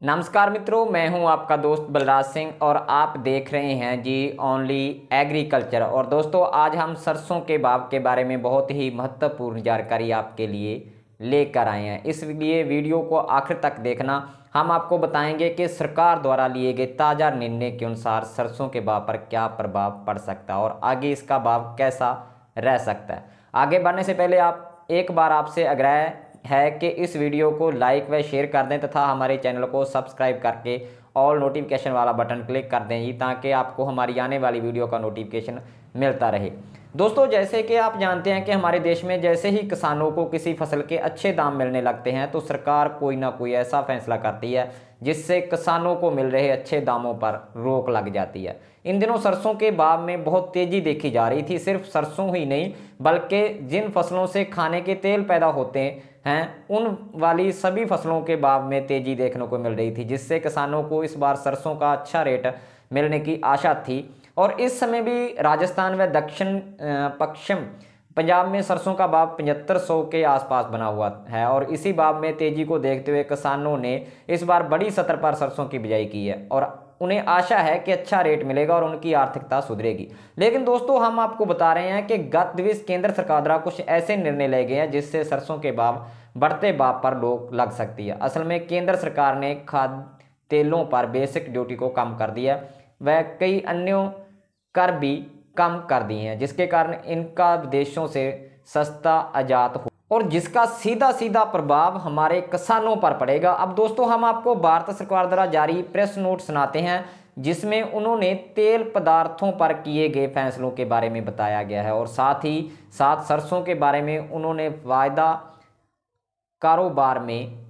नमस्कार मित्रों, मैं हूं आपका दोस्त बलराज सिंह और आप देख रहे हैं जी ओनली एग्रीकल्चर। और दोस्तों, आज हम सरसों के बाग के बारे में बहुत ही महत्वपूर्ण जानकारी आपके लिए लेकर आए हैं। इसलिए वीडियो को आखिर तक देखना। हम आपको बताएंगे कि सरकार द्वारा लिए गए ताज़ा निर्णय के अनुसार सरसों के भाव पर क्या प्रभाव पड़ सकता है और आगे इसका भाव कैसा रह सकता है। आगे बढ़ने से पहले आप एक बार आपसे आग्रह है कि इस वीडियो को लाइक व शेयर कर दें तथा हमारे चैनल को सब्सक्राइब करके ऑल नोटिफिकेशन वाला बटन क्लिक कर दें जी, ताकि आपको हमारी आने वाली वीडियो का नोटिफिकेशन मिलता रहे। दोस्तों, जैसे कि आप जानते हैं कि हमारे देश में जैसे ही किसानों को किसी फसल के अच्छे दाम मिलने लगते हैं तो सरकार कोई ना कोई ऐसा फैसला करती है जिससे किसानों को मिल रहे अच्छे दामों पर रोक लग जाती है। इन दिनों सरसों के भाव में बहुत तेज़ी देखी जा रही थी। सिर्फ सरसों ही नहीं बल्कि जिन फसलों से खाने के तेल पैदा होते हैं उन वाली सभी फसलों के भाव में तेज़ी देखने को मिल रही थी, जिससे किसानों को इस बार सरसों का अच्छा रेट मिलने की आशा थी। और इस समय भी राजस्थान व दक्षिण पश्चिम पंजाब में सरसों का भाव 7500 के आसपास बना हुआ है और इसी भाव में तेजी को देखते हुए किसानों ने इस बार बड़ी सतर पर सरसों की बिजाई की है और उन्हें आशा है कि अच्छा रेट मिलेगा और उनकी आर्थिकता सुधरेगी। लेकिन दोस्तों, हम आपको बता रहे हैं कि गत दिवस केंद्र सरकार द्वारा कुछ ऐसे निर्णय लिए गए हैं जिससे सरसों के भाव बढ़ते भाव पर रोक लग सकती है। असल में केंद्र सरकार ने खाद्य तेलों पर बेसिक ड्यूटी को कम कर दिया व कई अन्य कर भी कम कर दिए हैं, जिसके कारण इनका विदेशों से सस्ता आयात हो और जिसका सीधा सीधा प्रभाव हमारे किसानों पर पड़ेगा। अब दोस्तों, हम आपको भारत सरकार द्वारा जारी प्रेस नोट सुनाते हैं जिसमें उन्होंने तेल पदार्थों पर किए गए फैसलों के बारे में बताया गया है और साथ ही साथ सरसों के बारे में उन्होंने वायदा कारोबार में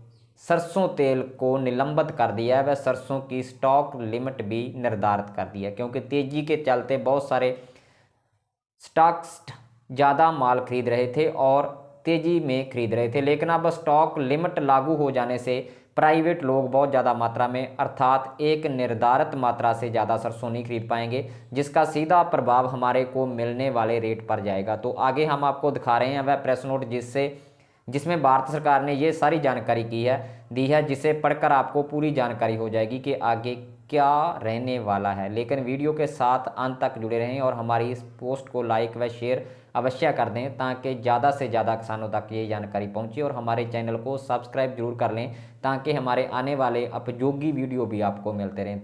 सरसों तेल को निलंबित कर दिया है व सरसों की स्टॉक लिमिट भी निर्धारित कर दिया है, क्योंकि तेजी के चलते बहुत सारे स्टॉक्स ज़्यादा माल खरीद रहे थे और तेज़ी में खरीद रहे थे। लेकिन अब स्टॉक लिमिट लागू हो जाने से प्राइवेट लोग बहुत ज़्यादा मात्रा में अर्थात एक निर्धारित मात्रा से ज़्यादा सरसों नहीं खरीद पाएंगे, जिसका सीधा प्रभाव हमारे को मिलने वाले रेट पर जाएगा। तो आगे हम आपको दिखा रहे हैं वह प्रेस नोट जिसमें भारत सरकार ने ये सारी जानकारी दी है, जिसे पढ़कर आपको पूरी जानकारी हो जाएगी कि आगे क्या रहने वाला है। लेकिन वीडियो के साथ अंत तक जुड़े रहें और हमारी इस पोस्ट को लाइक व शेयर अवश्य कर दें ताकि ज़्यादा से ज़्यादा किसानों तक ये जानकारी पहुंचे और हमारे चैनल को सब्सक्राइब जरूर कर लें ताकि हमारे आने वाले उपयोगी वीडियो भी आपको मिलते रहें।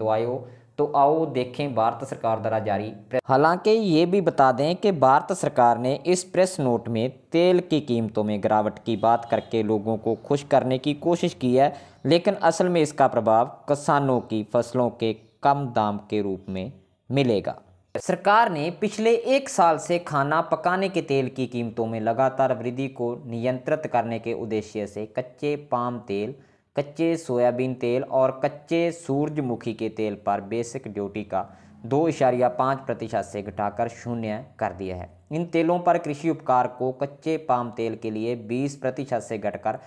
तो आओ देखें भारत सरकार द्वारा जारी। हालांकि ये भी बता दें कि भारत सरकार ने इस प्रेस नोट में तेल की कीमतों में गिरावट की बात करके लोगों को खुश करने की कोशिश की है, लेकिन असल में इसका प्रभाव किसानों की फसलों के कम दाम के रूप में मिलेगा। सरकार ने पिछले एक साल से खाना पकाने के तेल की कीमतों में लगातार वृद्धि को नियंत्रित करने के उद्देश्य से कच्चे पाम तेल, कच्चे सोयाबीन तेल और कच्चे सूरजमुखी के तेल पर बेसिक ड्यूटी का 2.5% से घटाकर शून्य कर दिया है। इन तेलों पर कृषि उपकार को कच्चे पाम तेल के लिए 20% से घटकर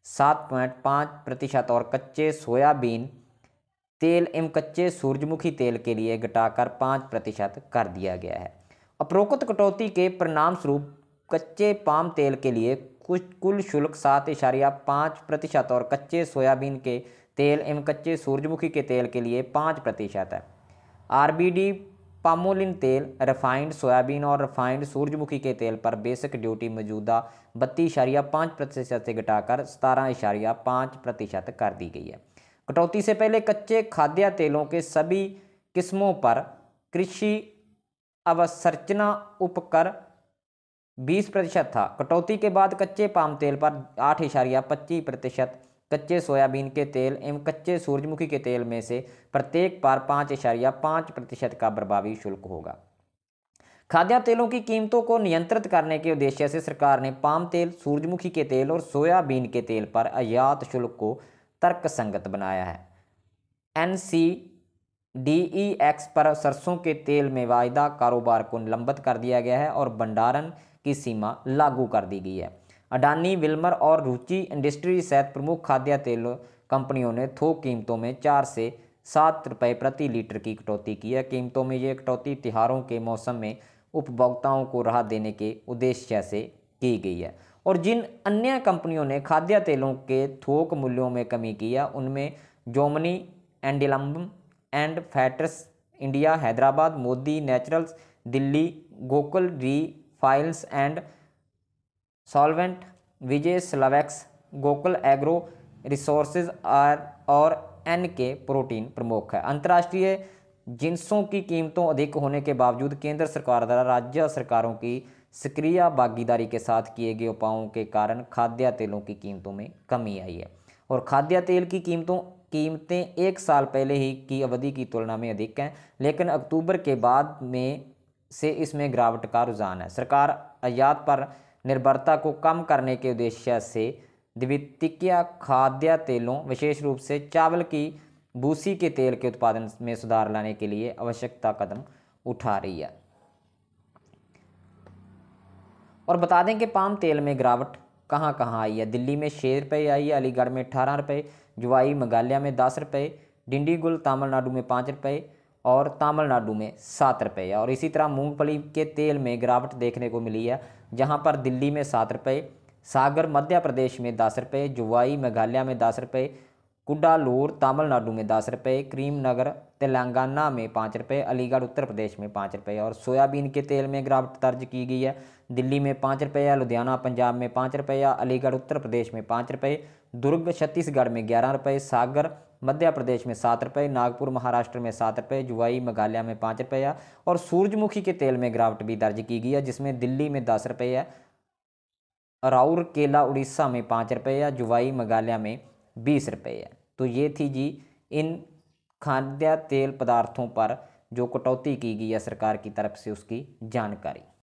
7.5% और कच्चे सोयाबीन तेल एवं कच्चे सूरजमुखी तेल के लिए घटाकर 5% कर दिया गया है। उपरोक्त कटौती के परिणाम स्वरूप कच्चे पाम तेल के लिए कुल शुल्क 7.5% और कच्चे सोयाबीन के तेल एवं कच्चे सूरजमुखी के तेल के लिए 5% है। आरबीडी पामोलिन तेल, रिफाइंड सोयाबीन और रिफाइंड सूरजमुखी के तेल पर बेसिक ड्यूटी मौजूदा 32.5% से घटाकर 17.5% कर दी गई है। कटौती से पहले कच्चे खाद्य तेलों के सभी किस्मों पर कृषि अवसंरचना उपकर 20% था। कटौती के बाद कच्चे पाम तेल पर 8.25%, कच्चे सोयाबीन के तेल एवं कच्चे सूरजमुखी के तेल में से प्रत्येक पर 5.5% का प्रभावी शुल्क होगा। खाद्य तेलों की कीमतों को नियंत्रित करने के उद्देश्य से सरकार ने पाम तेल, सूरजमुखी के तेल और सोयाबीन के तेल पर आयात शुल्क को तर्कसंगत बनाया है। NCDEX पर सरसों के तेल में वायदा कारोबार को निलंबित कर दिया गया है और भंडारण की सीमा लागू कर दी गई है। अडानी, विल्मर और रुचि इंडस्ट्री सहित प्रमुख खाद्य तेल कंपनियों ने थोक कीमतों में 4 से 7 रुपये प्रति लीटर की कटौती की है। कीमतों में ये कटौती त्योहारों के मौसम में उपभोक्ताओं को राहत देने के उद्देश्य से की गई है। और जिन अन्य कंपनियों ने खाद्य तेलों के थोक मूल्यों में कमी की है उनमें जोमनी एंडिलम्बम and fats India Hyderabad, Modi naturals Delhi, Gokul refoils and solvent Vijay Solvex, Gokul agro resources और एन के प्रोटीन प्रमुख है। अंतर्राष्ट्रीय जिंसों की कीमतों अधिक होने के बावजूद केंद्र सरकार द्वारा राज्य सरकारों की सक्रिय भागीदारी के साथ किए गए उपायों के कारण खाद्य तेलों की कीमतों में कमी आई है और खाद्य तेल की कीमतें एक साल पहले ही की अवधि की तुलना में अधिक हैं, लेकिन अक्टूबर के बाद में से इसमें गिरावट का रुझान है। सरकार आयात पर निर्भरता को कम करने के उद्देश्य से द्वितीयक खाद्य तेलों विशेष रूप से चावल की भूसी के तेल के उत्पादन में सुधार लाने के लिए आवश्यकता कदम उठा रही है। और बता दें कि पाम तेल में गिरावट कहाँ कहाँ आई है। दिल्ली में 6 रुपये आई है, अलीगढ़ में 18 रुपये, जुवाई मेघालय में 10 रुपये, डिंडीगुल तमिलनाडु में 5 रुपये और तमिलनाडु में 7 रुपये। और इसी तरह मूंगफली के तेल में गिरावट देखने को मिली है, जहाँ पर दिल्ली में 7 रुपये, सागर मध्य प्रदेश में 10 रुपये, जुवाई मेघालय में 10 रुपये, कुडालूर तमिलनाडु में 10 रुपये, करीमनगर तेलंगाना में 5 रुपये, अलीगढ़ उत्तर प्रदेश में 5 रुपये। और सोयाबीन के तेल में गिरावट दर्ज की गई है। दिल्ली में 5 रुपये, लुधियाना पंजाब में 5 रुपये, अलीगढ़ उत्तर प्रदेश में 5 रुपये, दुर्ग छत्तीसगढ़ में 11 रुपये, सागर मध्य प्रदेश में 7 रुपये, नागपुर महाराष्ट्र में 7 रुपये, जुवाई मेघालय में 5 रुपये। और सूरजमुखी के तेल में गिरावट भी दर्ज की गई है, जिसमें दिल्ली में 10 रुपये है, राउरकेला उड़ीसा में 5 रुपये, जुवाई मेघालय में 20 रुपये है। तो ये थी जी इन खाद्य तेल पदार्थों पर जो कटौती की गई है सरकार की तरफ से, उसकी जानकारी।